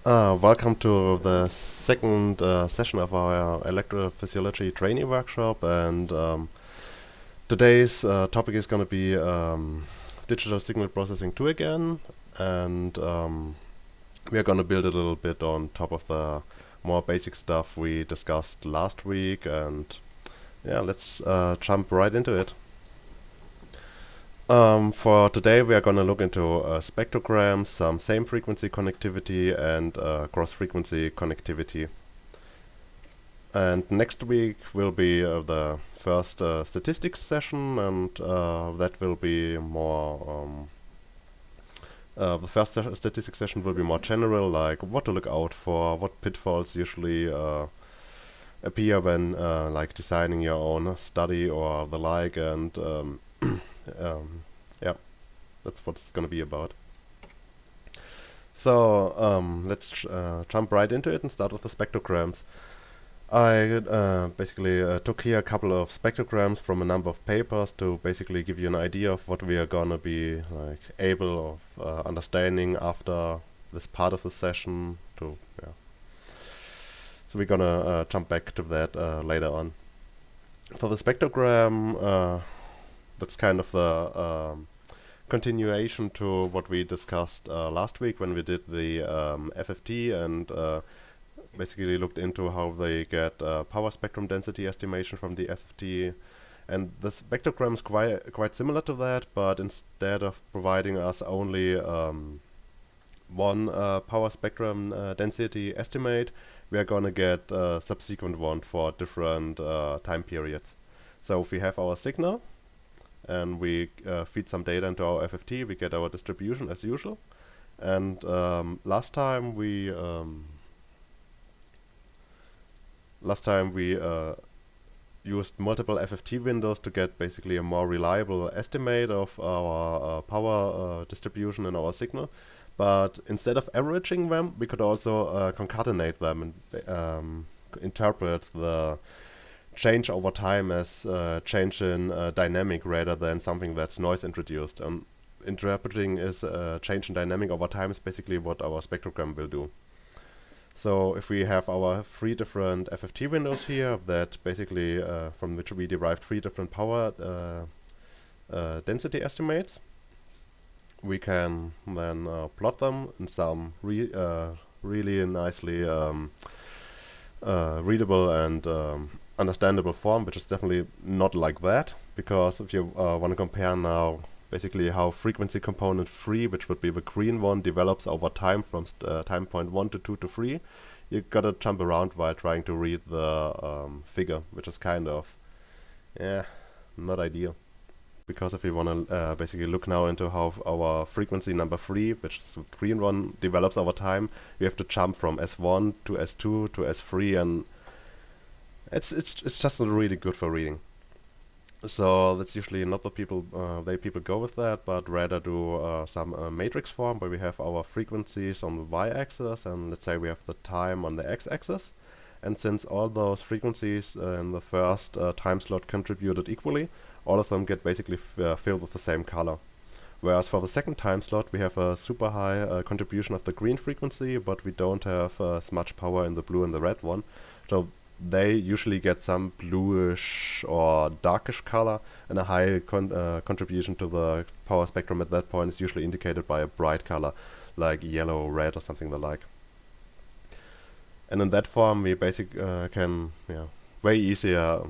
Welcome to the second session of our electrophysiology trainee workshop, and today's topic is going to be digital signal processing 2 again, and we are going to build a little bit on top of the more basic stuff we discussed last week, and yeah, let's jump right into it. For today, we are going to look into spectrograms, some same frequency connectivity, and cross frequency connectivity. And next week will be the first statistics session, and that will be more. The first statistics session will be more general, like what to look out for, what pitfalls usually appear when like designing your own study or the like, and yeah, that's what it's going to be about. So let's jump right into it and start with the spectrograms. I basically took here a couple of spectrograms from a number of papers to basically give you an idea of what we are gonna be like able of understanding after this part of the session. So we're gonna jump back to that later on. For the spectrogram, that's kind of the continuation to what we discussed last week when we did the FFT and basically looked into how they get power spectrum density estimation from the FFT. And the spectrogram is quite similar to that, but instead of providing us only one power spectrum density estimate, we are going to get a subsequent one for different time periods. So if we have our signal and we feed some data into our FFT, we get our distribution as usual. And last time we used multiple FFT windows to get basically a more reliable estimate of our power distribution in our signal. But instead of averaging them, we could also concatenate them and interpret the change over time as change in dynamic rather than something that's noise introduced. Interpreting is change in dynamic over time is basically what our spectrogram will do. So if we have our 3 different FFT windows here that basically from which we derived 3 different power density estimates, we can then plot them in some really nicely readable and understandable form, which is definitely not like that, because if you want to compare now basically how frequency component 3, which would be the green one, develops over time from time point 1 to 2 to 3, you gotta jump around while trying to read the figure, which is kind of, not ideal. Because if we want to basically look now into how our frequency number 3, which is the green one, develops over time, we have to jump from S1 to S2 to S3, and it's just not really good for reading. So that's usually not the people go with that, but rather do some matrix form where we have our frequencies on the y-axis, and let's say we have the time on the x-axis. And since all those frequencies in the first time slot contributed equally, all of them get basically filled with the same color. Whereas for the second time slot, we have a super high contribution of the green frequency, but we don't have as much power in the blue and the red one. So they usually get some bluish or darkish color, and a high contribution to the power spectrum at that point is usually indicated by a bright color, like yellow, red, or something the like. And in that form, we can way easier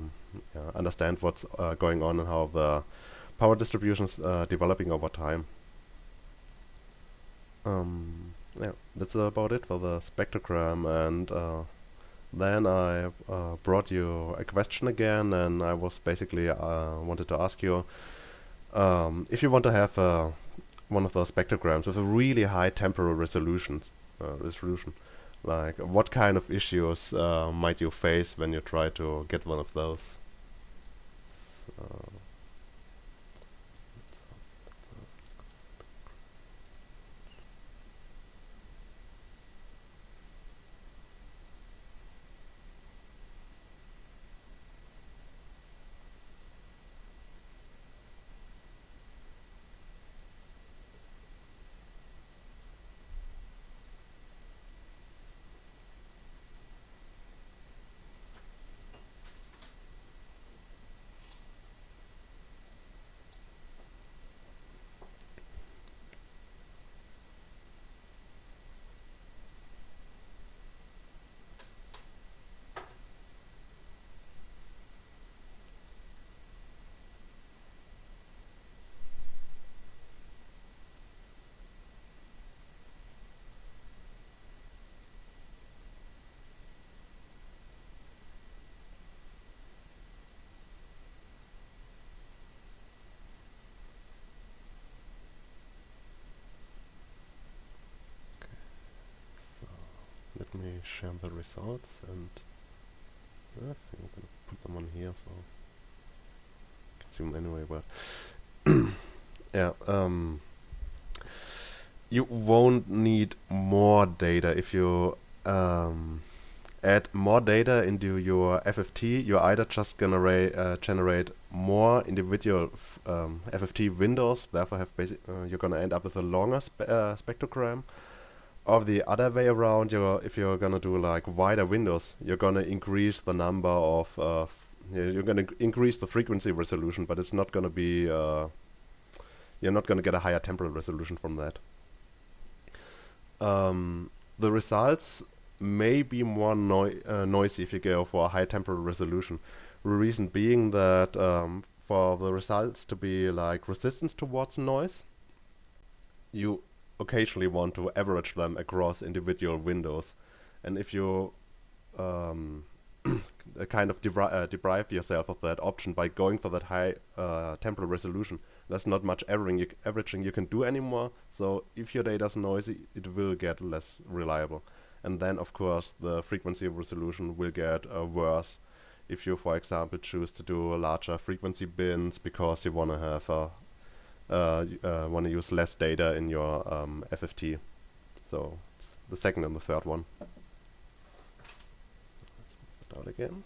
understand what's going on and how the power distribution is developing over time. That's about it for the spectrogram, and then I brought you a question again, and I was basically wanted to ask you if you want to have one of those spectrograms with a really high temporal resolution, like what kind of issues might you face when you try to get one of those? So me share the results, and I think I'm gonna put them on here, so I can see them anyway. But yeah, you won't need more data if you add more data into your FFT. You're either just gonna generate more individual FFT windows, therefore have you're gonna end up with a longer spectrogram, or the other way around. If you're gonna do like wider windows, you're gonna increase the number of you're gonna increase the frequency resolution, but it's not gonna be you're not gonna get a higher temporal resolution from that. The results may be more noisy if you go for a high temporal resolution. The reason being that for the results to be like resistance towards noise, you occasionally want to average them across individual windows. And if you kind of deprive yourself of that option by going for that high temporal resolution, there's not much averaging you can do anymore. So if your data is noisy, it will get less reliable. And then, of course, the frequency resolution will get worse if you, for example, choose to do larger frequency bins because you want to have want to use less data in your FFT. So it's the second and the third one. Let's put it out again.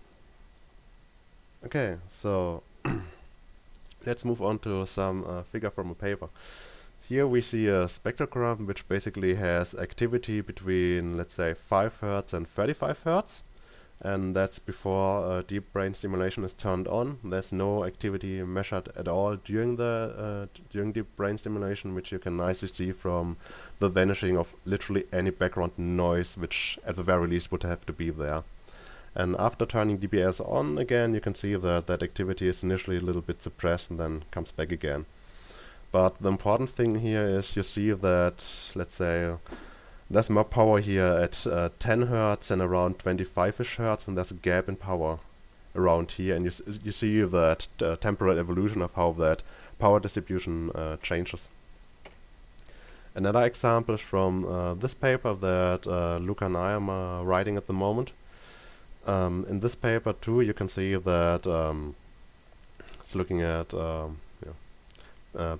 Okay, so let's move on to some figure from a paper. Here we see a spectrogram which basically has activity between, let's say, 5 Hz and 35 Hz. And that's before deep brain stimulation is turned on. There's no activity measured at all during deep brain stimulation, which you can nicely see from the vanishing of literally any background noise, which at the very least would have to be there. And after turning DBS on again, you can see that that activity is initially a little bit suppressed and then comes back again. But the important thing here is you see that, let's say, there's more power here at 10 Hz and around 25-ish Hz, and there's a gap in power around here, and you see that temporal evolution of how that power distribution changes. Another example is from this paper that Luca and I am writing at the moment. In this paper too, you can see that it's looking at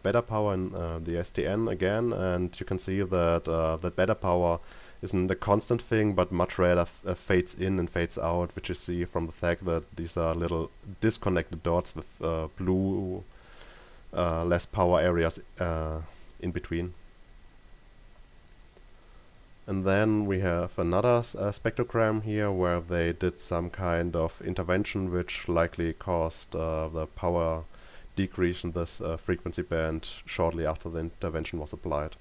beta power in the SDN again, and you can see that that beta power isn't a constant thing, but much rather fades in and fades out, which you see from the fact that these are little disconnected dots with blue less power areas in between. And then we have another spectrogram here where they did some kind of intervention which likely caused the power decrease in this frequency band shortly after the intervention was applied.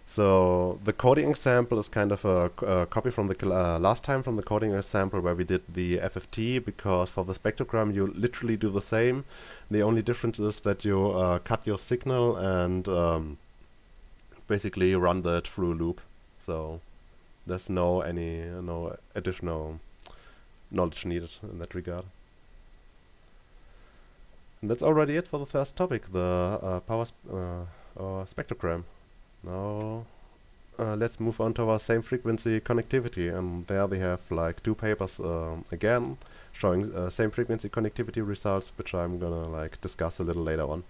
So the coding example is kind of a copy from the last time from the coding example where we did the FFT, because for the spectrogram you literally do the same. The only difference is that you cut your signal and basically run that through a loop. So there's no additional knowledge needed in that regard. And that's already it for the first topic, the power spectrogram. Now let's move on to our same frequency connectivity, and there we have like 2 papers again showing same frequency connectivity results, which I'm gonna like discuss a little later on.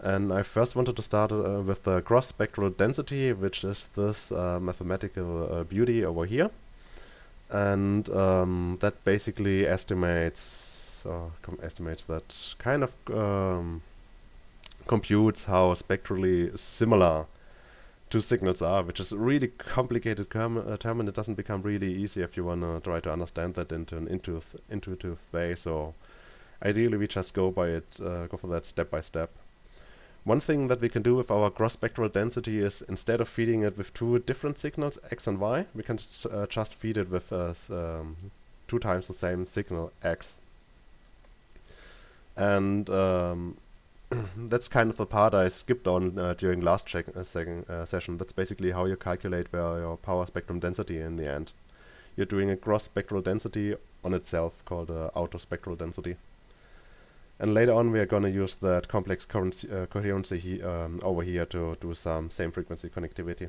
And I first wanted to start with the gross spectral density, which is this mathematical beauty over here, and that basically estimates that kind of computes how spectrally similar 2 signals are, which is a really complicated term, and it doesn't become really easy if you want to try to understand that into an intuitive way. So ideally we just go for that step by step. One thing that we can do with our gross spectral density is, instead of feeding it with 2 different signals, x and y, we can just feed it with 2 times the same signal, x. And that's kind of the part I skipped on during last session. That's basically how you calculate your power spectrum density in the end. You're doing a gross spectral density on itself, called outer spectral density. And later on we are going to use that complex coherency over here to do some same frequency connectivity.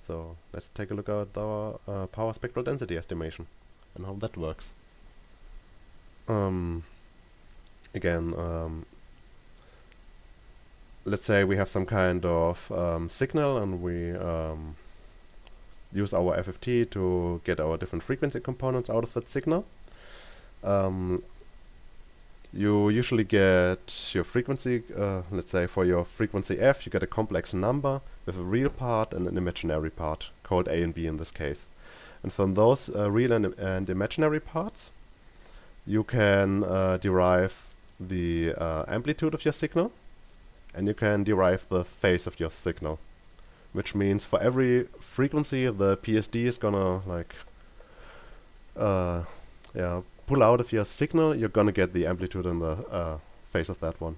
So let's take a look at our power spectral density estimation and how that works. Again, let's say we have some kind of signal and we use our FFT to get our different frequency components out of that signal. You usually get your frequency, let's say for your frequency f, you get a complex number with a real part and an imaginary part, called A and B in this case. And from those real and imaginary parts, you can derive the amplitude of your signal, and you can derive the phase of your signal. Which means for every frequency, the PSD is gonna like pull out of your signal, you're gonna get the amplitude and the phase of that one.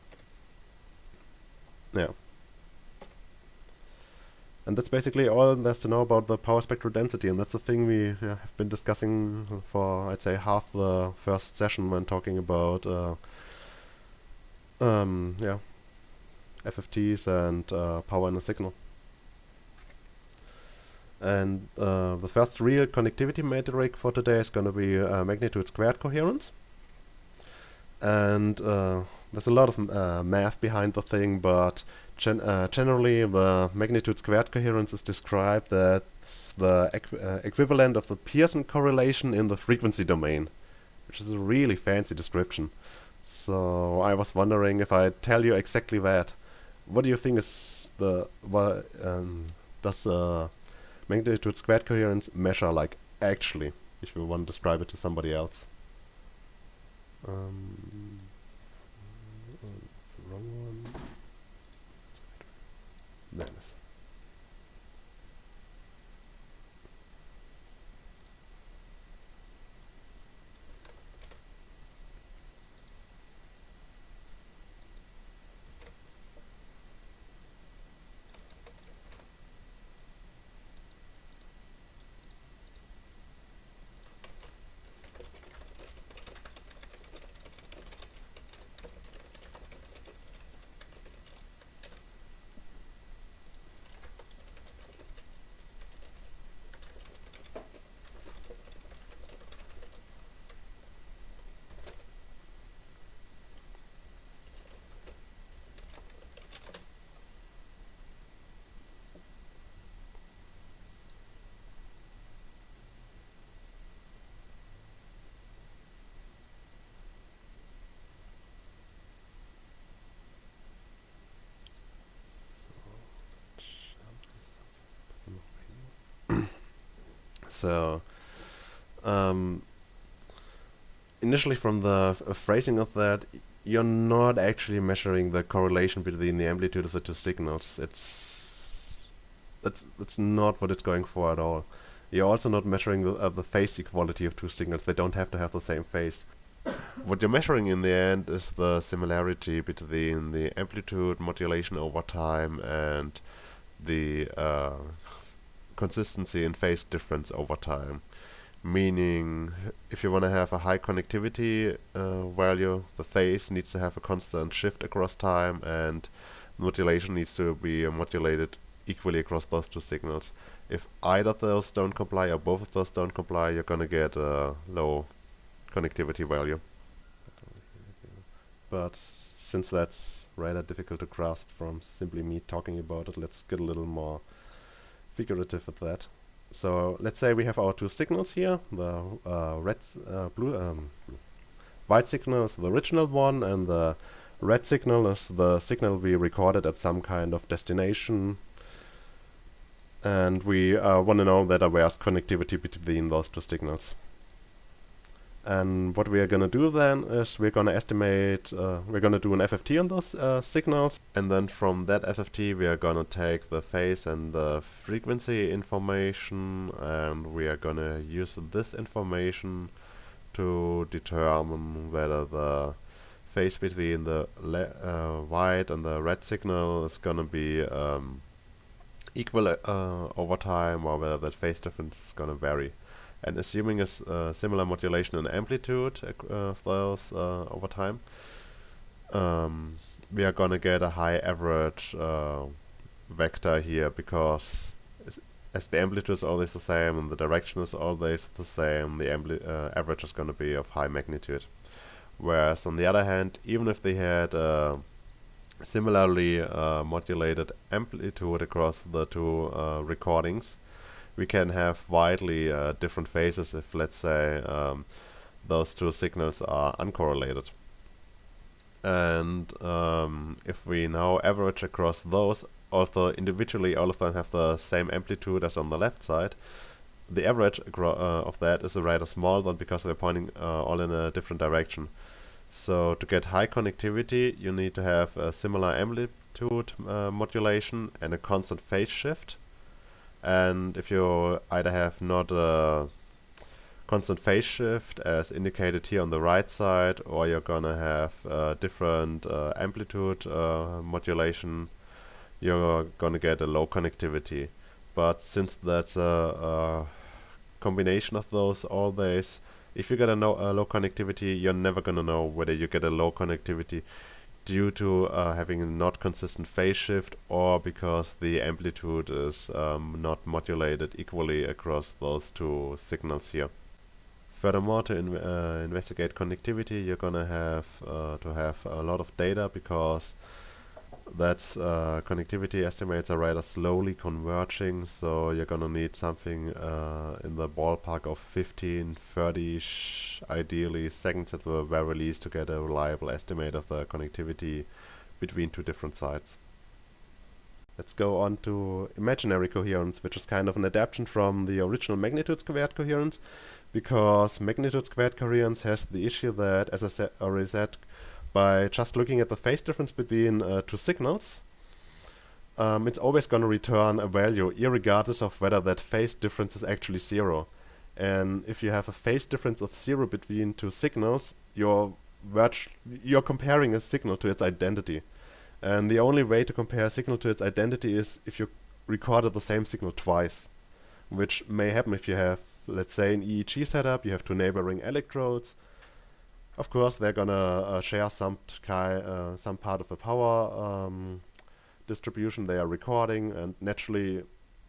Yeah. And that's basically all there's to know about the power spectral density, and that's the thing we have been discussing for, I'd say, half the first session when talking about FFTs and power in a signal. And the first real connectivity metric for today is going to be magnitude squared coherence. And there's a lot of math behind the thing, but generally the magnitude squared coherence is described as the equivalent of the Pearson correlation in the frequency domain, which is a really fancy description. So I was wondering, if I tell you exactly that, what do you think is does magnitude squared coherence measure like actually, if you want to describe it to somebody else? That's the wrong one. There it is. So, initially from the phrasing of that, you're not actually measuring the correlation between the amplitude of the two signals. That's not what it's going for at all. You're also not measuring the phase equality of two signals. They don't have to have the same phase. What you're measuring in the end is the similarity between the amplitude modulation over time and the consistency in phase difference over time. Meaning, if you want to have a high connectivity value, the phase needs to have a constant shift across time, and modulation needs to be modulated equally across those two signals. If either of those don't comply or both of those don't comply, you're gonna get a low connectivity value. But since that's rather difficult to grasp from simply me talking about it, let's get a little more figurative with that. So let's say we have our two signals here. The white signal is the original one, and the red signal is the signal we recorded at some kind of destination. And we want to know whether there's connectivity between those two signals. And what we are going to do then is we're going to estimate, we're going to do an FFT on those signals, and then from that FFT we are going to take the phase and the frequency information, and we are going to use this information to determine whether the phase between the white and the red signal is going to be equal over time, or whether that phase difference is going to vary. And assuming a similar modulation and amplitude of those over time, we are gonna get a high average vector here, because as the amplitude is always the same and the direction is always the same, the average is going to be of high magnitude. Whereas on the other hand, even if they had similarly modulated amplitude across the two recordings, we can have widely different phases if, let's say, those two signals are uncorrelated. And if we now average across those, although individually all of them have the same amplitude as on the left side, the average of that is a rather small one because they're pointing all in a different direction. So to get high connectivity, you need to have a similar amplitude modulation and a constant phase shift. And if you either have not a constant phase shift as indicated here on the right side, or you're gonna have different amplitude modulation, you're gonna get a low connectivity. But since that's a combination of those always, if you get a low connectivity, you're never gonna know whether you get a low connectivity due to having a not consistent phase shift or because the amplitude is not modulated equally across those two signals here. Furthermore, to investigate connectivity, you're gonna have to have a lot of data because that's connectivity estimates are rather slowly converging, so you're gonna need something in the ballpark of 15, 30 ideally seconds at the very least to get a reliable estimate of the connectivity between two different sites. Let's go on to imaginary coherence, which is kind of an adaptation from the original magnitude squared coherence, because magnitude squared coherence has the issue that, as I already said, by just looking at the phase difference between two signals, it's always going to return a value irregardless of whether that phase difference is actually zero. And if you have a phase difference of zero between two signals, you're comparing a signal to its identity. And the only way to compare a signal to its identity is if you recorded the same signal twice, which may happen if you have, let's say, an EEG setup, you have two neighboring electrodes. Of course, they're gonna share some part of the power distribution they are recording, and naturally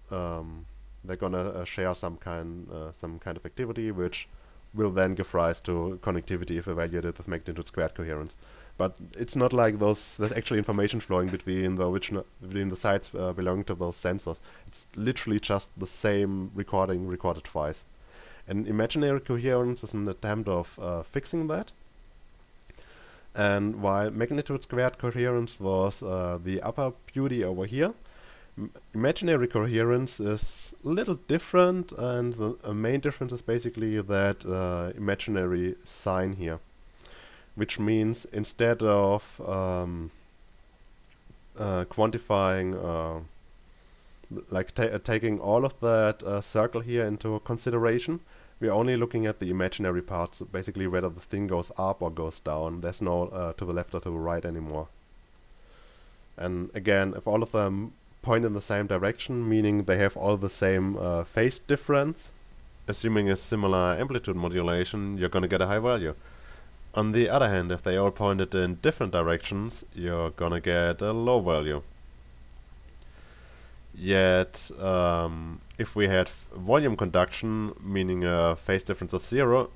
they're gonna share some kind of activity, which will then give rise to connectivity if evaluated with magnitude squared coherence. But it's not like there's actually information flowing between the sites belonging to those sensors. It's literally just the same recording recorded twice. And imaginary coherence is an attempt of fixing that. And while magnitude squared coherence was the upper beauty over here, imaginary coherence is a little different, and the main difference is basically that imaginary sign here, which means instead of quantifying, taking all of that circle here into consideration, we're only looking at the imaginary parts, so basically whether the thing goes up or goes down. There's no to the left or to the right anymore. And again, if all of them point in the same direction, meaning they have all the same phase difference, assuming a similar amplitude modulation, you're going to get a high value. On the other hand, if they all pointed in different directions, you're going to get a low value. Yet, if we had volume conduction, meaning a phase difference of zero,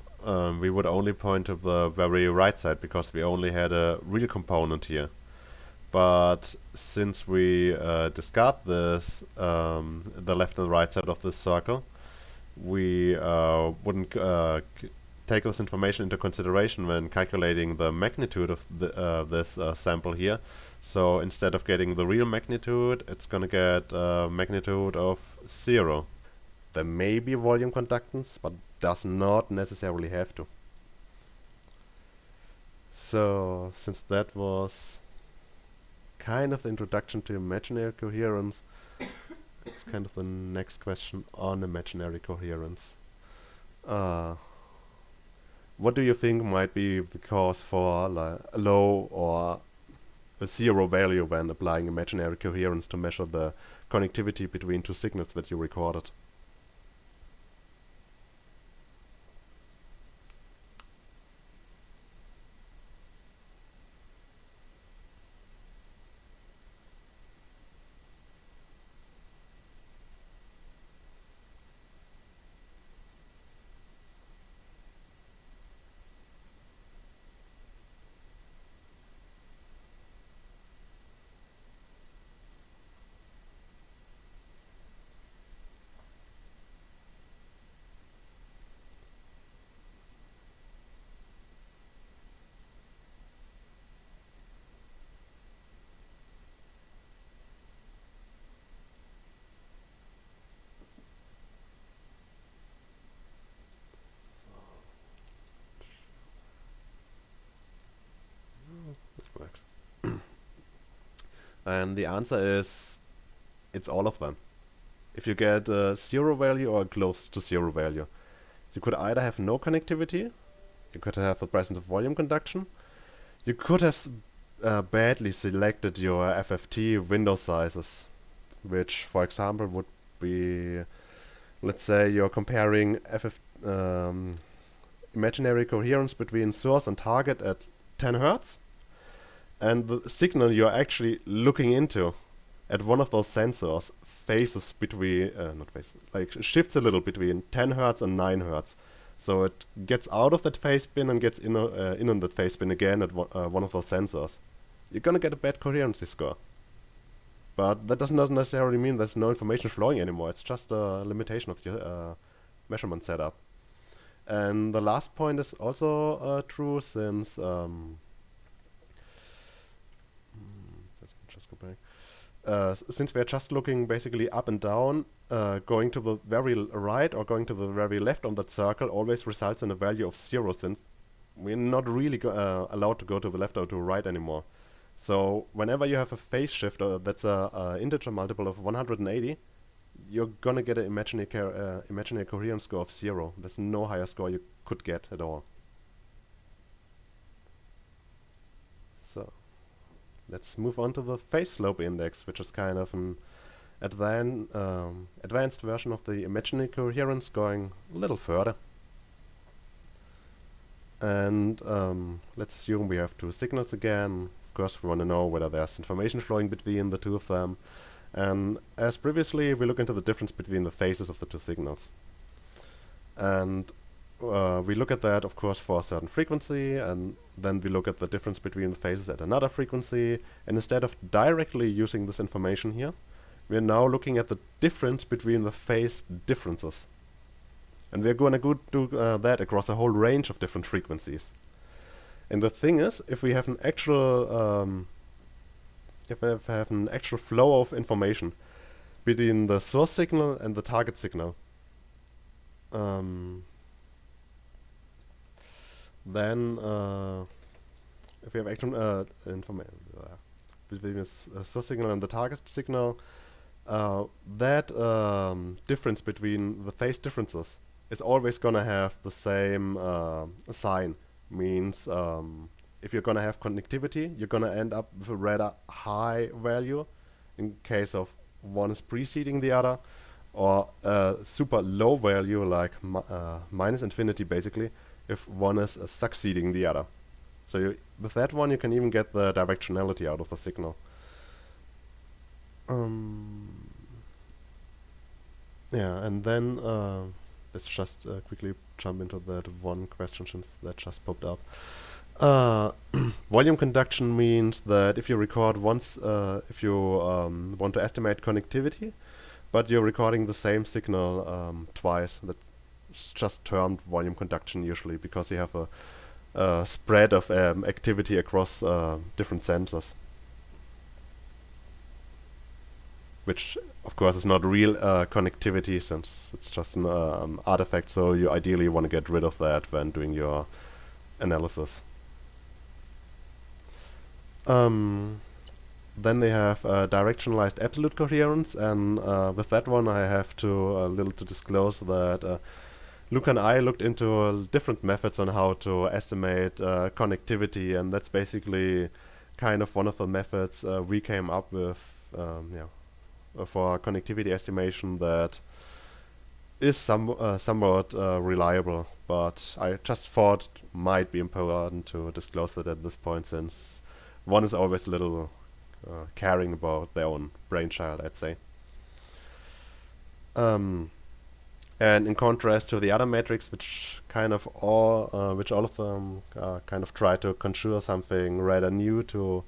we would only point to the very right side because we only had a real component here. But since we discard this, the left and right side of this circle, we wouldn't take this information into consideration when calculating the magnitude of this sample here. So instead of getting the real magnitude, it's going to get a magnitude of 0. There may be volume conductance, but does not necessarily have to. So since that was kind of the introduction to imaginary coherence, it's kind of the next question on imaginary coherence. What do you think might be the cause for a low or a zero value when applying imaginary coherence to measure the connectivity between two signals that you recorded? And the answer is it's all of them. If you get a 0 value or close to 0 value, you could either have no connectivity, you could have the presence of volume conduction, you could have badly selected your FFT window sizes, which, for example, would be, let's say you're comparing imaginary coherence between source and target at 10 Hertz, and the signal you're actually looking into at one of those sensors phases between, not phases, like shifts a little between 10 Hertz and 9 Hertz. So it gets out of that phase bin and gets in on that phase bin again at one of those sensors. You're gonna get a bad coherency score. But that does not necessarily mean there's no information flowing anymore. It's just a limitation of your measurement setup. And the last point is also true, since let me just go back. Since we're just looking basically up and down, going to the very right or going to the very left on that circle always results in a value of 0, since we're not really allowed to go to the left or to the right anymore. So whenever you have a phase shift that's a integer multiple of 180, you're gonna get an imaginary coherence score of 0. There's no higher score you could get at all. So let's move on to the phase slope index, which is kind of an advanced version of the imaginary coherence, going a little further. And let's assume we have two signals again. Of course, we want to know whether there's information flowing between the two of them. And as previously, we look into the difference between the phases of the two signals. And we look at that, of course, for a certain frequency, and then we look at the difference between the phases at another frequency. And instead of directly using this information here, we're now looking at the difference between the phase differences. And we're going to do that across a whole range of different frequencies. And the thing is, if we have an actual flow of information between the source signal and the target signal, then if we have actual information between the source signal and the target signal, that difference between the phase differences is always gonna have the same sign. Means if you're gonna have connectivity, you're gonna end up with a rather high value in case of one is preceding the other, or a super low value like minus infinity basically if one is succeeding the other. So with that one you can even get the directionality out of the signal. Yeah, and then let's just quickly jump into that one question since that just popped up. Volume conduction means that if you record once, if you want to estimate connectivity, but you're recording the same signal twice, that's just termed volume conduction usually, because you have a spread of activity across different sensors. Which, of course, is not real connectivity, since it's just an artifact, so you ideally want to get rid of that when doing your analysis. Then they have directionalized absolute coherence, and with that one I have to disclose that Luca and I looked into different methods on how to estimate connectivity, and that's basically kind of one of the methods we came up with for connectivity estimation that is somewhat reliable, but I just thought it might be important to disclose that at this point, since one is always a little caring about their own brainchild, I'd say. And in contrast to the other metrics, which all of them kind of try to conjure something rather new to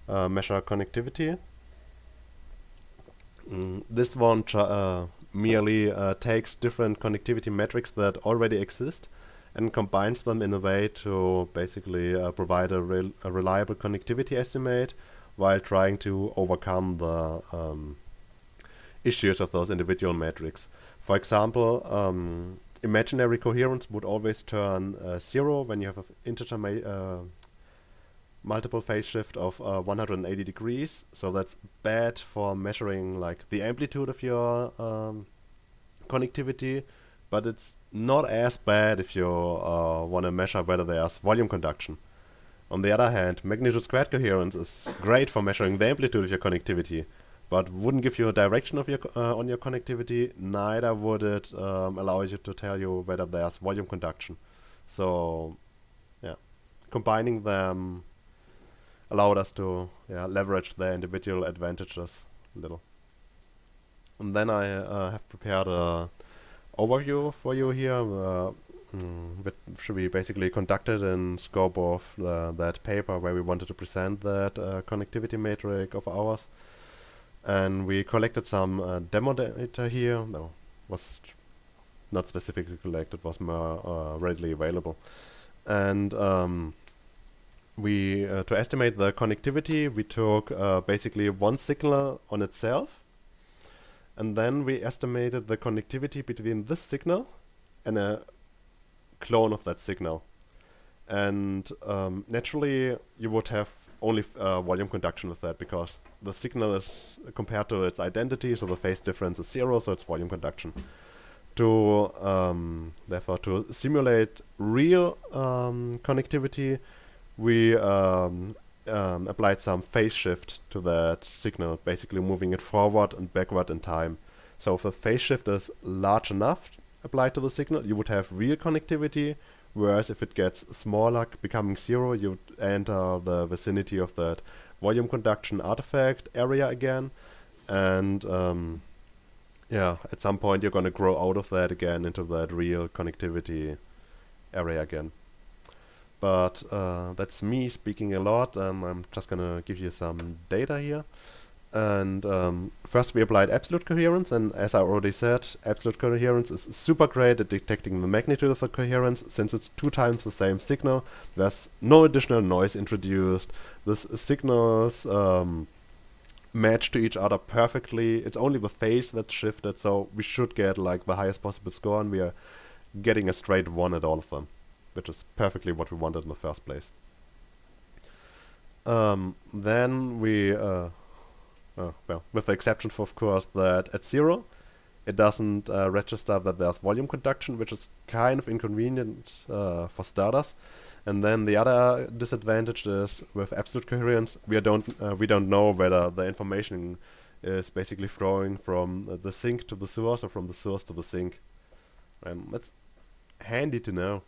measure connectivity, this one merely takes different connectivity metrics that already exist and combines them in a way to basically provide a reliable connectivity estimate while trying to overcome the issues of those individual metrics. For example, imaginary coherence would always turn 0 when you have an integer multiple phase shift of 180 degrees, so that's bad for measuring like the amplitude of your connectivity, but it's not as bad if you want to measure whether there's volume conduction. On the other hand, magnitude squared coherence is great for measuring the amplitude of your connectivity, but wouldn't give you a direction of your on your connectivity, neither would it allow you to tell you whether there's volume conduction. So, yeah, combining them allowed us to leverage their individual advantages a little. And then I have prepared a overview for you here, which we basically conducted in scope of that paper where we wanted to present that connectivity metric of ours. And we collected some demo data here. No, was not specifically collected, was more readily available. And we to estimate the connectivity, we took basically one signal on itself, and then we estimated the connectivity between this signal and a clone of that signal. And naturally, you would have only volume conduction with that, because the signal is compared to its identity, so the phase difference is 0, so it's volume conduction. To therefore, to simulate real connectivity, we applied some phase shift to that signal, basically moving it forward and backward in time. So if the phase shift is large enough applied to the signal, you would have real connectivity, whereas if it gets smaller, becoming 0, you would enter the vicinity of that volume conduction artifact area again. And at some point you're going to grow out of that again into that real connectivity area again. But that's me speaking a lot. I'm just going to give you some data here. And first we applied absolute coherence, and as I already said, absolute coherence is super great at detecting the magnitude of the coherence. Since it's 2 times the same signal, there's no additional noise introduced. The signals match to each other perfectly. It's only the phase that's shifted, so we should get like the highest possible score, and we are getting a straight 1 at all of them, which is perfectly what we wanted in the first place. Then we well, with the exception, of course, that at 0, it doesn't register that there's volume conduction, which is kind of inconvenient for starters. And then the other disadvantage is with absolute coherence, we don't know whether the information is basically flowing from the sink to the source or from the source to the sink. And that's handy to know.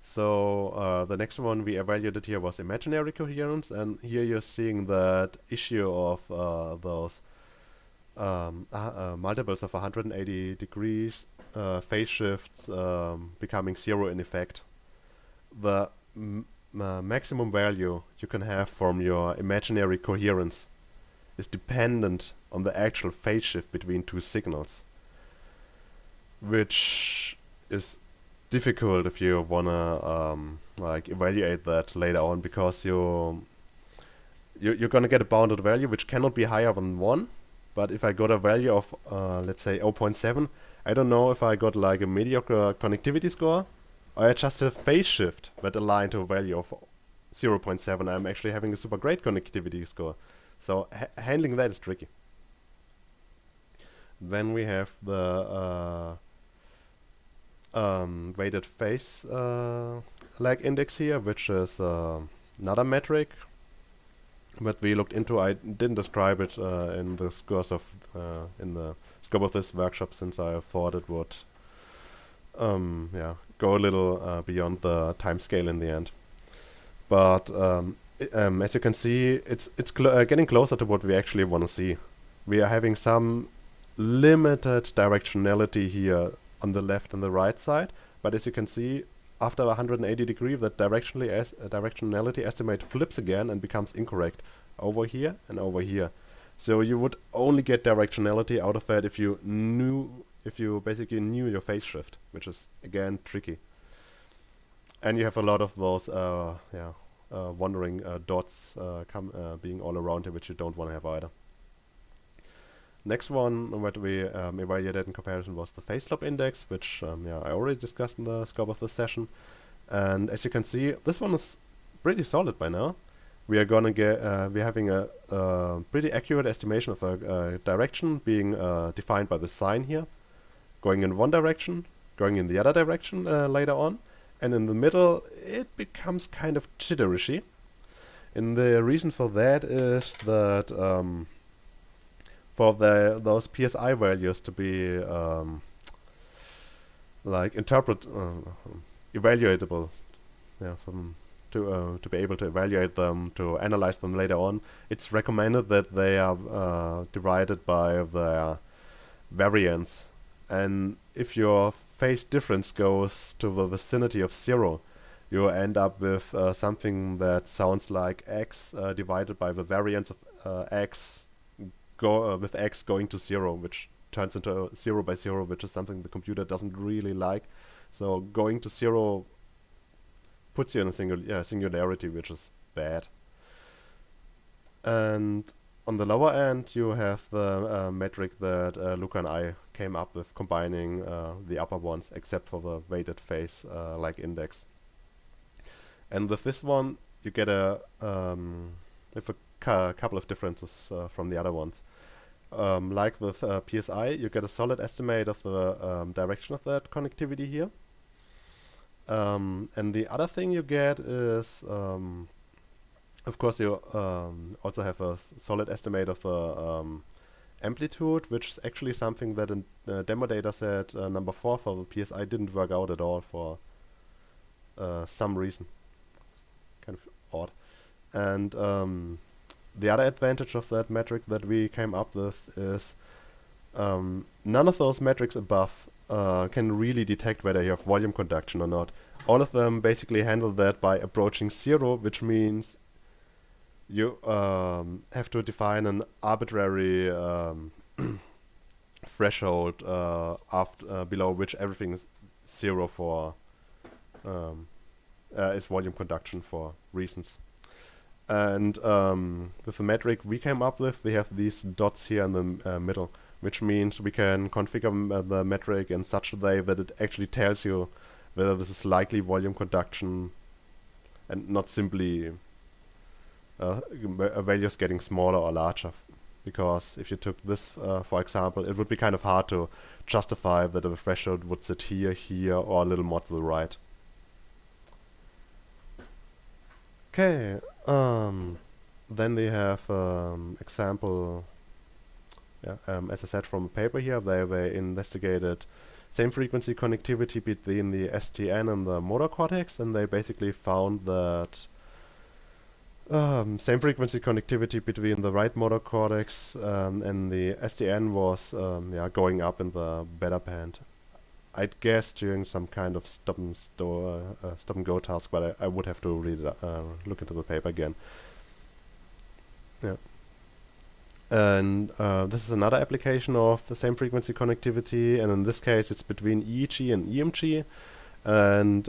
So the next one we evaluated here was imaginary coherence, and here you're seeing that issue of those multiples of 180 degrees phase shifts becoming 0 in effect. The maximum value you can have from your imaginary coherence is dependent on the actual phase shift between 2 signals, which is difficult if you wanna like evaluate that later on, because you're gonna get a bounded value which cannot be higher than 1. But if I got a value of let's say 0.7, I don't know if I got like a mediocre connectivity score or I just a phase shift that aligned to a value of 0.7. I'm actually having a super great connectivity score. So handling that is tricky. Then we have the weighted phase lag index here, which is another metric that we looked into. I didn't describe it in the course of in the scope of this workshop, since I thought it would go a little beyond the time scale in the end. But as you can see, it's getting closer to what we actually want to see. We are having some limited directionality here on the left and the right side, but as you can see, after 180 degree, that directionality estimate flips again and becomes incorrect over here and over here. So you would only get directionality out of that if you basically knew your phase shift, which is again tricky. And you have a lot of those wandering dots being all around here, which you don't want to have either. Next one that we evaluated in comparison was the phase slope index, which I already discussed in the scope of this session. And as you can see, this one is pretty solid by now. We are gonna get we're having a pretty accurate estimation of a direction being defined by the sign here, going in one direction, going in the other direction later on, and in the middle it becomes kind of jitterishy. And the reason for that is that for those PSI values to be like evaluatable, yeah, to be able to evaluate them, to analyze them later on, it's recommended that they are divided by their variance. And if your phase difference goes to the vicinity of 0, you end up with something that sounds like x divided by the variance of x, with x going to 0, which turns into 0 by 0, which is something the computer doesn't really like. So going to 0 puts you in a singularity, which is bad. And on the lower end, you have the metric that Luca and I came up with, combining the upper ones, except for the weighted phase like index. And with this one, you get a couple of differences from the other ones. Like with PSI, you get a solid estimate of the direction of that connectivity here. And the other thing you get is, of course, you also have a solid estimate of the amplitude, which is actually something that in demo data set number 4 for the PSI didn't work out at all for some reason. Kind of odd. And the other advantage of that metric that we came up with is none of those metrics above can really detect whether you have volume conduction or not. All of them basically handle that by approaching 0, which means you have to define an arbitrary threshold after below which everything is 0 for is volume conduction for reasons. And with the metric we came up with, we have these dots here in the middle, which means we can configure the metric in such a way that it actually tells you whether this is likely volume conduction and not simply values getting smaller or larger. Because if you took this, for example, it would be kind of hard to justify that the threshold would sit here, here, or a little more to the right. Okay, then we have example, as I said, from a paper here, they investigated same frequency connectivity between the STN and the motor cortex, and they basically found that same frequency connectivity between the right motor cortex and the STN was going up in the beta band. I'd guess during some kind of stop and go task, but I would have to read it, look into the paper again. Yeah. And this is another application of the same frequency connectivity, and in this case it's between EEG and EMG. And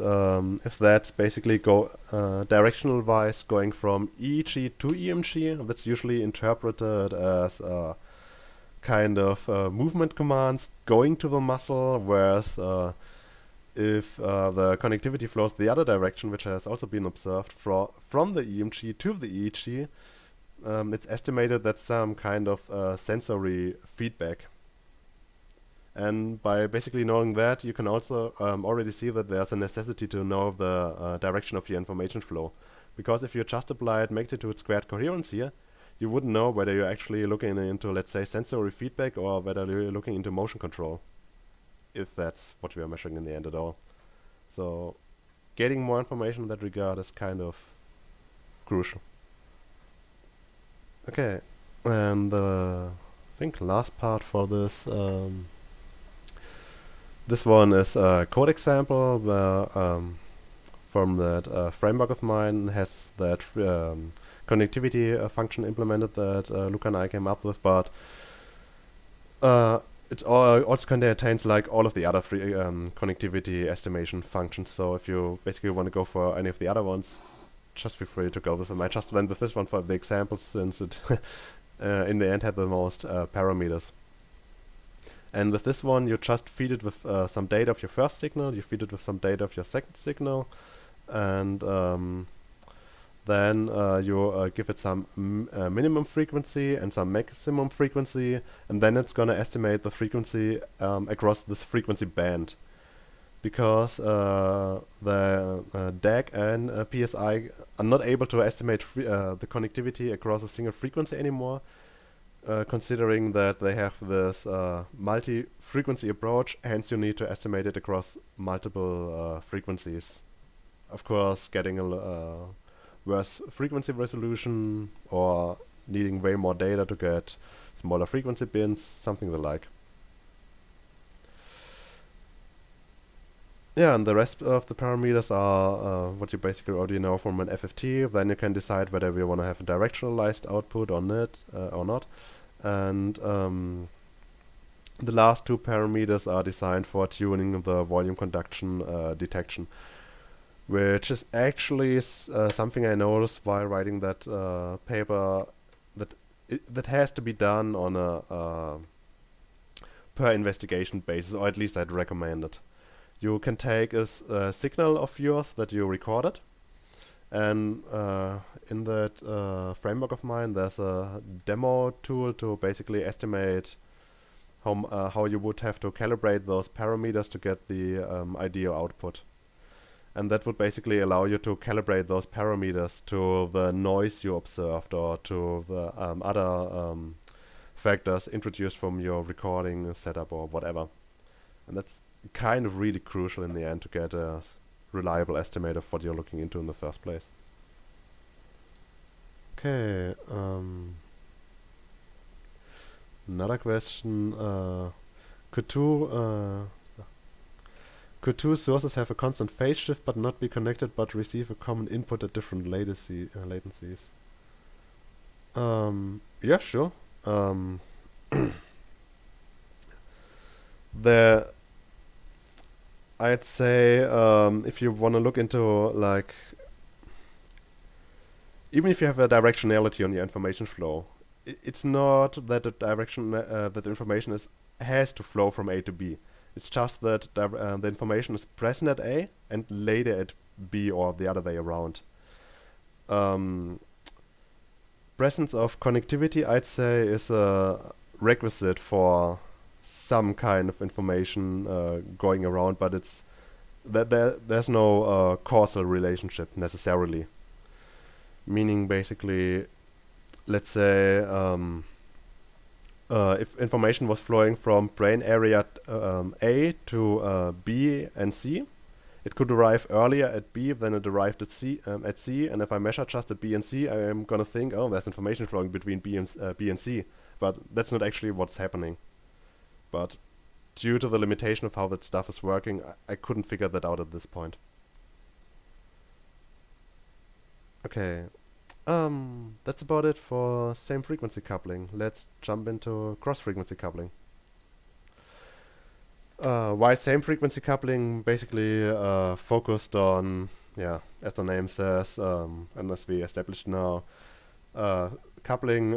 if that's basically directional wise going from EEG to EMG, that's usually interpreted as kind of movement commands going to the muscle, whereas if the connectivity flows the other direction, which has also been observed from the EMG to the EEG, it's estimated that some kind of sensory feedback. And by basically knowing that, you can also already see that there's a necessity to know the direction of your information flow. Because if you just applied magnitude squared coherence here, you wouldn't know whether you're actually looking into, let's say, sensory feedback or whether you're looking into motion control, if that's what we are measuring in the end at all. So getting more information in that regard is kind of crucial. Okay, and I think last part for this, this one is a code example where from that framework of mine has that connectivity function implemented that Luca and I came up with, but it also contains like all of the other free connectivity estimation functions. So if you basically want to go for any of the other ones, just feel free to go with them. I just went with this one for the example since it in the end had the most parameters. And with this one, you just feed it with some data of your first signal, you feed it with some data of your second signal, and Then you give it some minimum frequency and some maximum frequency, and then it's gonna estimate the frequency across this frequency band. Because the DAC and PSI are not able to estimate the connectivity across a single frequency anymore, considering that they have this multi-frequency approach, hence you need to estimate it across multiple frequencies. Of course, getting a worse frequency resolution or needing way more data to get smaller frequency bins, something the like. Yeah, and the rest of the parameters are what you basically already know from an FFT. Then you can decide whether we want to have a directionalized output or not. And the last two parameters are designed for tuning the volume conduction detection, which is actually something I noticed while writing that paper, that has to be done on a per investigation basis, or at least I'd recommend it. You can take a signal of yours that you recorded, and in that framework of mine, there's a demo tool to basically estimate how you would have to calibrate those parameters to get the ideal output. And that would basically allow you to calibrate those parameters to the noise you observed or to the other factors introduced from your recording setup or whatever. And that's kind of really crucial in the end to get a reliable estimate of what you're looking into in the first place. Okay, another question, could two sources have a constant phase shift but not be connected but receive a common input at different latencies? Yeah, sure. I'd say if you want to look into, like, even if you have a directionality on your information flow, it's not that the direction that the information has to flow from A to B. It's just that the information is present at A and later at B, or the other way around. Presence of connectivity, I'd say, is a requisite for some kind of information going around, but it's there's no causal relationship necessarily. Meaning, basically, let's say if information was flowing from brain area A to B and C, it could arrive earlier at B than it arrived at C. And if I measure just at B and C, I am gonna think, oh, there's information flowing between B and C, but that's not actually what's happening. But due to the limitation of how that stuff is working, I couldn't figure that out at this point. Okay, that's about it for same frequency coupling. Let's jump into cross frequency coupling. Why same frequency coupling? Basically focused on, yeah, as the name says, and as we established now, coupling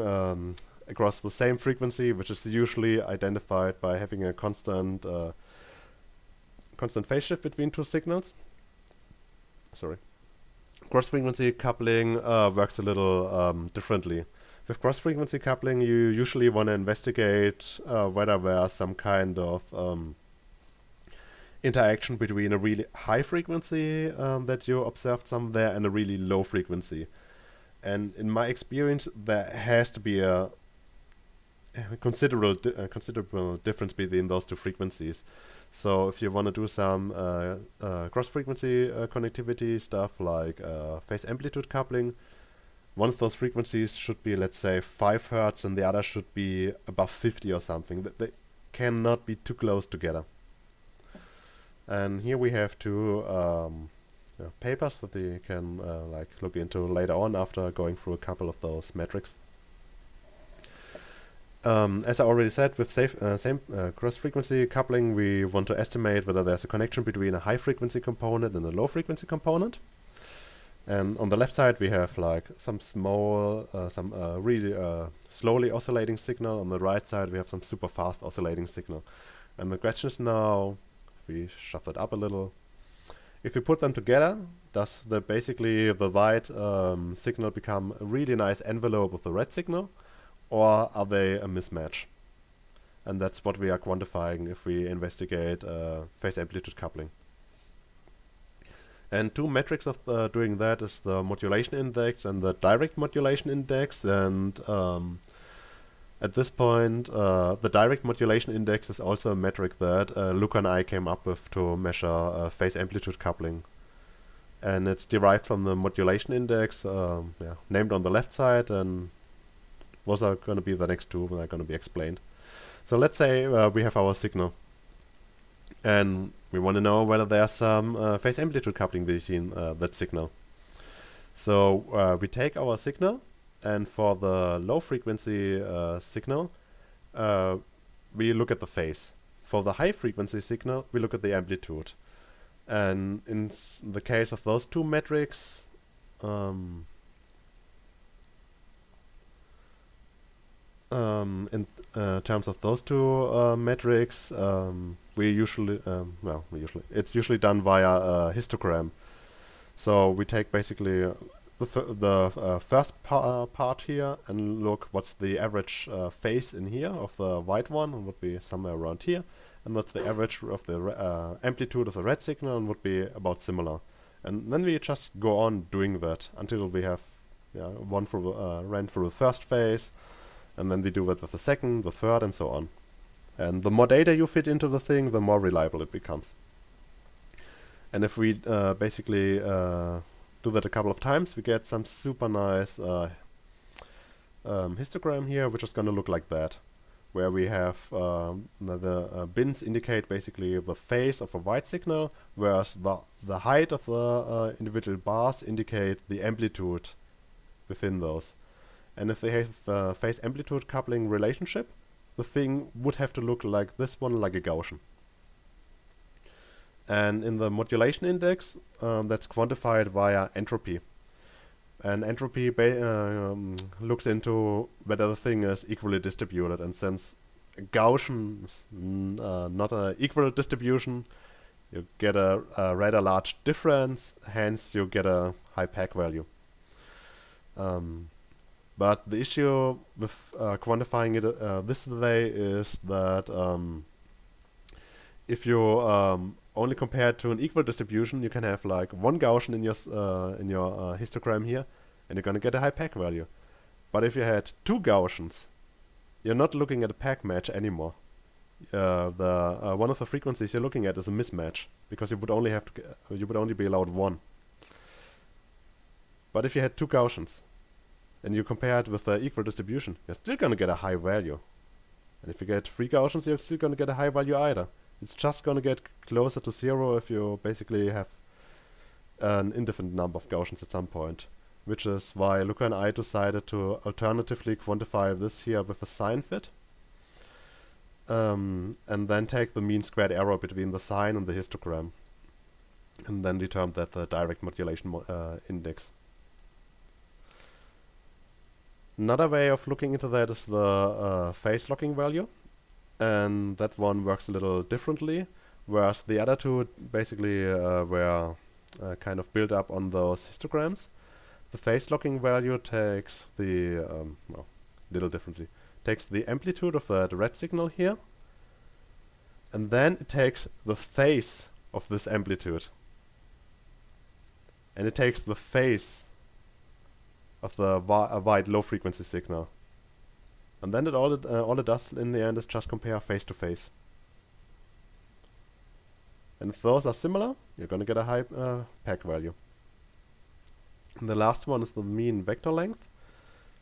across the same frequency, which is usually identified by having a constant phase shift between two signals. Sorry. Cross-frequency coupling works a little differently. With cross-frequency coupling, you usually want to investigate whether there's some kind of interaction between a really high frequency that you observed somewhere and a really low frequency. And in my experience, there has to be a considerable difference between those two frequencies. So if you want to do some cross-frequency connectivity stuff like phase amplitude coupling, one of those frequencies should be, let's say, 5 Hz and the other should be above 50 or something. They cannot be too close together. And here we have two papers that you can like look into later on after going through a couple of those metrics. As I already said, with same cross-frequency coupling, we want to estimate whether there's a connection between a high-frequency component and a low-frequency component. And on the left side, we have like some small, really slowly oscillating signal. On the right side, we have some super fast oscillating signal. And the question is now, if we shove that up a little, If you put them together, does basically the white signal become a really nice envelope of the red signal, or are they a mismatch? And that's what we are quantifying if we investigate phase amplitude coupling. And two metrics of doing that is the modulation index and the direct modulation index. And at this point, the direct modulation index is also a metric that Luca and I came up with to measure phase amplitude coupling. And it's derived from the modulation index, named on the left side, and those are going to be the next two that are going to be explained. So let's say we have our signal, and we want to know whether there's some phase amplitude coupling between that signal. So we take our signal, and for the low frequency signal, we look at the phase. For the high frequency signal, we look at the amplitude. And in the case of those two metrics, in terms of those two metrics, it's usually done via a histogram. So we take basically the first part here and look what's the average phase in here of the white one, and would be somewhere around here, and what's the average of the amplitude of the red signal, and would be about similar. And then we just go on doing that until we have ran through the first phase, and then we do that with the second, the third, and so on. And the more data you fit into the thing, the more reliable it becomes. And if we basically do that a couple of times, we get some super nice histogram here, which is going to look like that, where we have the bins indicate basically the phase of a white signal, whereas the height of the individual bars indicate the amplitude within those. And if they have phase amplitude coupling relationship, the thing would have to look like this one, like a Gaussian. And in the modulation index, that's quantified via entropy. And entropy looks into whether the thing is equally distributed. And since Gaussian is not an equal distribution, you get a rather large difference, hence you get a high PAC value. But the issue with quantifying it this way is that if you only compare it to an equal distribution, you can have like one Gaussian in your histogram here, and you're going to get a high PAC value. But if you had two Gaussians, you're not looking at a PAC match anymore. One of the frequencies you're looking at is a mismatch, because you would only be allowed one. But if you had two Gaussians, and you compare it with the equal distribution, you're still going to get a high value. And if you get three Gaussians, you're still going to get a high value either. It's just going to get closer to zero if you basically have an indefinite number of Gaussians at some point. Which is why Luca and I decided to alternatively quantify this here with a sign fit. And then take the mean squared error between the sign and the histogram. And then we termed that the direct modulation index. Another way of looking into that is the phase locking value, and that one works a little differently, whereas the other two basically were kind of built up on those histograms. The phase locking value takes the takes the amplitude of the red signal here, and then it takes the phase of this amplitude, and it takes the phase of the white low frequency signal, and then all it does in the end is just compare phase to phase. And if those are similar, you're going to get a high PAC value. And the last one is the mean vector length.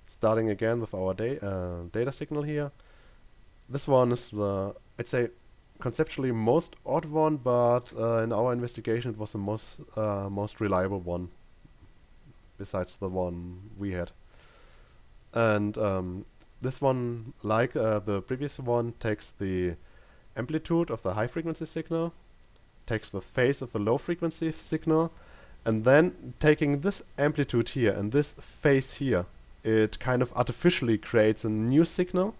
Starting again with our data signal here. This one is the, I'd say, conceptually most odd one, but in our investigation it was the most reliable one, besides the one we had. And this one, like the previous one, takes the amplitude of the high frequency signal, takes the phase of the low frequency signal, and then taking this amplitude here and this phase here, it kind of artificially creates a new signal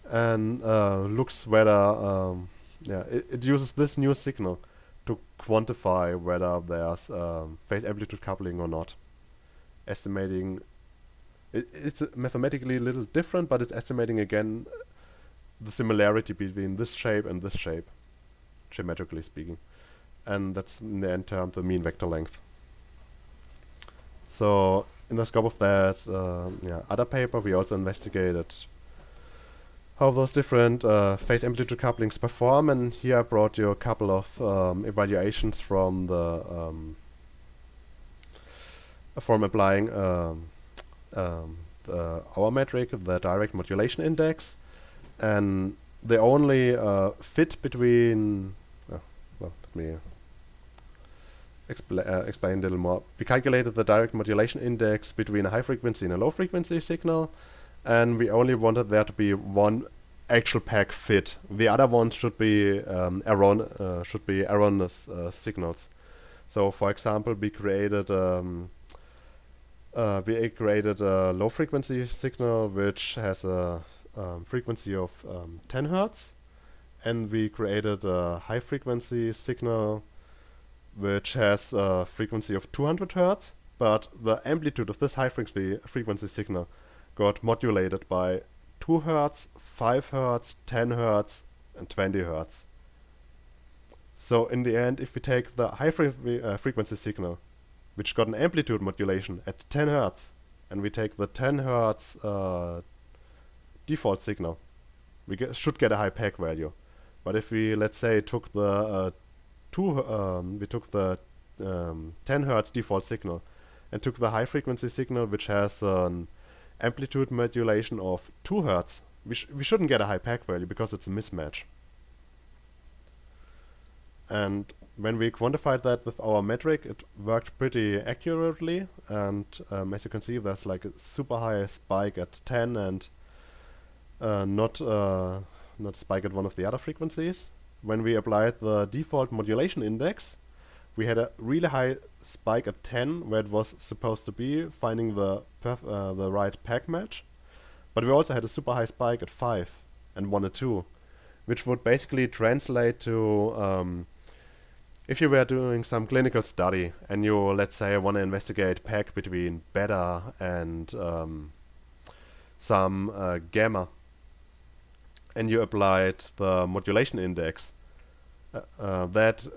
and looks whether it uses this new signal to quantify whether there's phase amplitude coupling or not. Estimating it's mathematically a little different, but it's estimating again the similarity between this shape and this shape, geometrically speaking, and that's in the end term the mean vector length. So in the scope of that other paper, we also investigated how those different phase amplitude couplings perform, and here I brought you a couple of evaluations from the from applying our metric, the direct modulation index, and the only fit between well, let me explain a little more. We calculated the direct modulation index between a high frequency and a low frequency signal, and we only wanted there to be one actual pack fit. The other ones should be erroneous signals. So, for example, we created a low frequency signal which has a frequency of 10 Hertz, and we created a high frequency signal which has a frequency of 200 Hertz, but the amplitude of this high frequency signal got modulated by 2 Hertz, 5 Hertz, 10 Hertz, and 20 Hertz. So in the end, if we take the high frequency signal, which got an amplitude modulation at 10 Hertz, and we take the 10 Hertz default signal, we should get a high PAC value. But if we, let's say, took the 10 Hertz default signal and took the high frequency signal, which has an amplitude modulation of 2 Hertz, we shouldn't get a high PAC value because it's a mismatch. And when we quantified that with our metric, it worked pretty accurately, and as you can see, there's like a super high spike at 10 and not spike at one of the other frequencies. When we applied the default modulation index, we had a really high spike at 10, where it was supposed to be, finding the right PAC match. But we also had a super high spike at 5 and 1 at 2, which would basically translate to if you were doing some clinical study and you, let's say, want to investigate PAC between beta and some gamma, and you applied the modulation index, that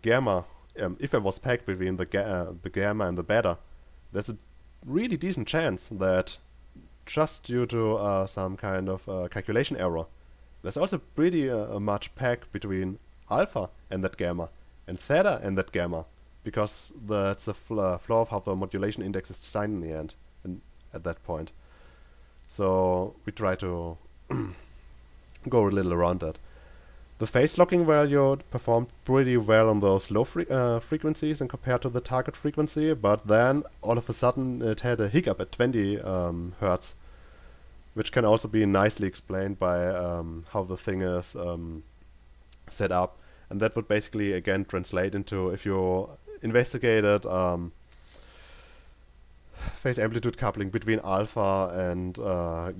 gamma, if there was PAC between the gamma and the beta, there's a really decent chance that just due to some kind of calculation error, there's also pretty much PAC between alpha and that gamma, and theta and that gamma, because that's a flaw of how the modulation index is designed in the end, and at that point. So we try to go a little around that. The phase locking value performed pretty well on those low frequencies and compared to the target frequency, but then all of a sudden it had a hiccup at 20 Hertz, which can also be nicely explained by how the thing is set up. And that would basically, again, translate into, if you investigated phase amplitude coupling between alpha and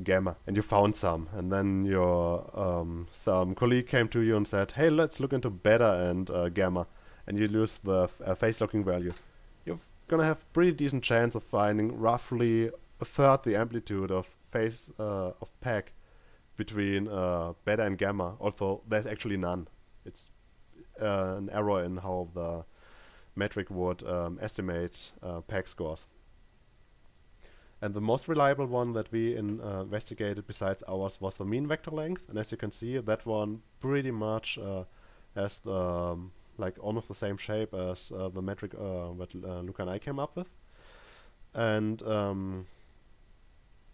gamma, and you found some, and then your some colleague came to you and said, hey, let's look into beta and gamma, and you lose the phase locking value, you're gonna have pretty decent chance of finding roughly a third the amplitude of phase of PAC between beta and gamma, although there's actually none. It's an error in how the metric would estimate PAC scores. And the most reliable one that we investigated besides ours was the mean vector length, and as you can see, that one pretty much has the like almost the same shape as the metric that Luca and I came up with. And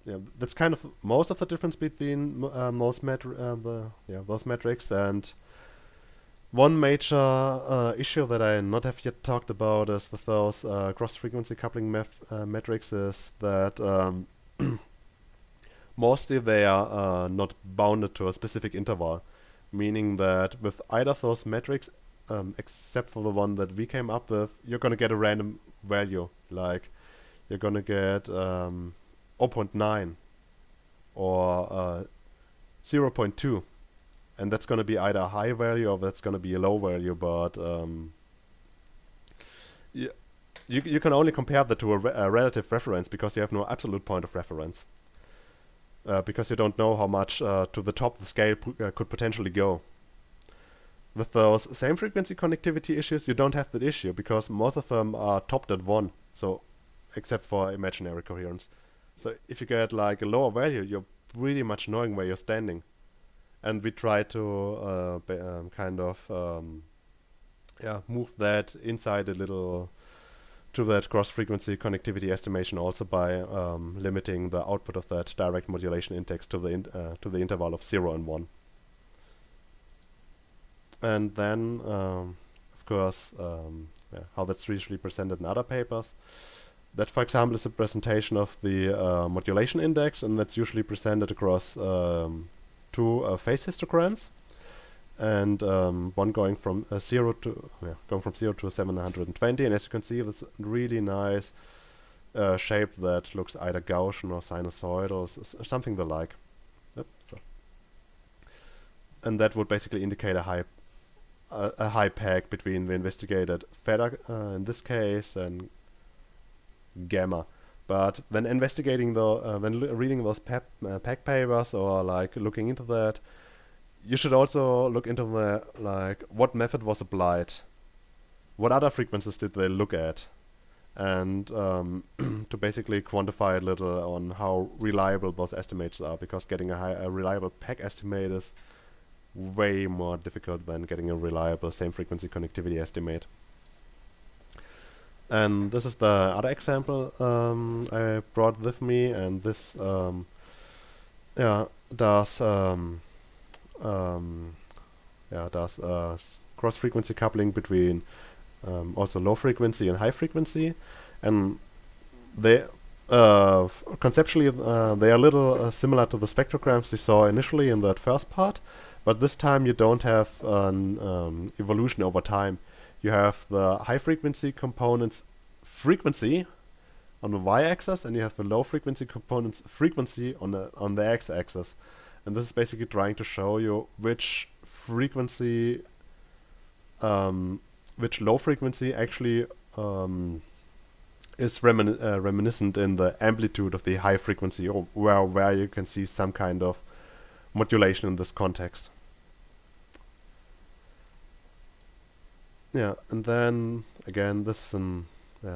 yeah, that's kind of most of the difference between those metrics. And one major issue that I not have yet talked about is with those cross-frequency coupling metrics is that mostly they are not bounded to a specific interval, meaning that with either of those metrics, except for the one that we came up with, you're going to get a random value, like you're going to get 0.9 or 0.2. and that's going to be either a high value or that's going to be a low value, but you can only compare that to a relative reference because you have no absolute point of reference. Because you don't know how much to the top the scale could potentially go. With those same frequency connectivity issues, you don't have that issue because most of them are topped at 1, so except for imaginary coherence. So if you get like a lower value, you're pretty much knowing where you're standing. And we try to move that inside a little to that cross-frequency connectivity estimation also by limiting the output of that direct modulation index to the interval of 0 and 1. And then, of course, how that's usually presented in other papers. That, for example, is a presentation of the modulation index, and that's usually presented across 2 phase histograms, and one going from 0 to 720. And as you can see, that's a really nice shape that looks either Gaussian or sinusoidal, something the like. Yep, so. And that would basically indicate a high peg between the investigated theta in this case and gamma. But when investigating when reading those peg papers or like looking into that, you should also look into the what method was applied, what other frequencies did they look at, and to basically quantify a little on how reliable those estimates are, because getting a reliable peg estimate is way more difficult than getting a reliable same frequency connectivity estimate. And this is the other example I brought with me, and this does cross-frequency coupling between also low frequency and high frequency, and they conceptually they are a little similar to the spectrograms we saw initially in that first part. But this time you don't have an evolution over time. You have the high frequency components frequency on the y-axis, and you have the low frequency components frequency on the x-axis. And this is basically trying to show you which frequency, which low frequency actually is reminiscent in the amplitude of the high frequency, or where you can see some kind of modulation in this context. Yeah, and then again, this is an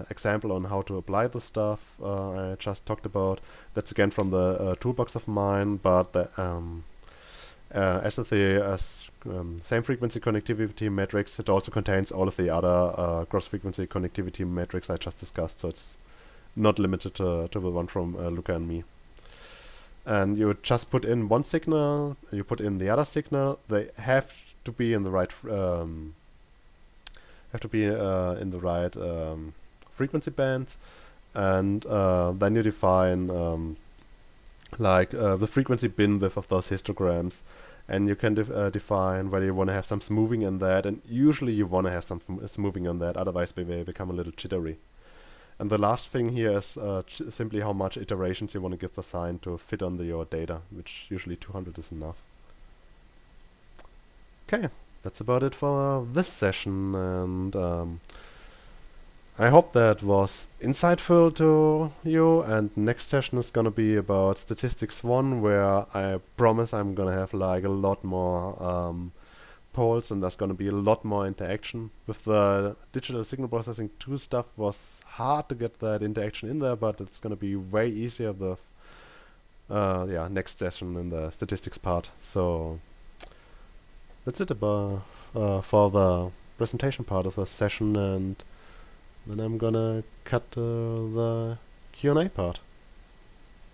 example on how to apply the stuff I just talked about. That's again from the toolbox of mine, but the as with the same frequency connectivity metrics, it also contains all of the other cross-frequency connectivity metrics I just discussed, so it's not limited to the one from Luca and me. And you just put in one signal, you put in the other signal. They have to be in the right frequency bands, and then you define the frequency bandwidth of those histograms, and you can define whether you want to have some smoothing in that, and usually you want to have some smoothing on that, otherwise they become a little jittery. And the last thing here is simply how much iterations you want to give the sign to fit on your data, which usually 200 is enough. Okay, that's about it for this session, and I hope that was insightful to you. And next session is gonna be about statistics 1, where I promise I'm gonna have like a lot more polls, and there's going to be a lot more interaction. With the digital signal processing 2 stuff was hard to get that interaction in there, but it's going to be way easier with next session in the statistics part. So that's it about for the presentation part of the session, and then I'm gonna cut the Q&A part.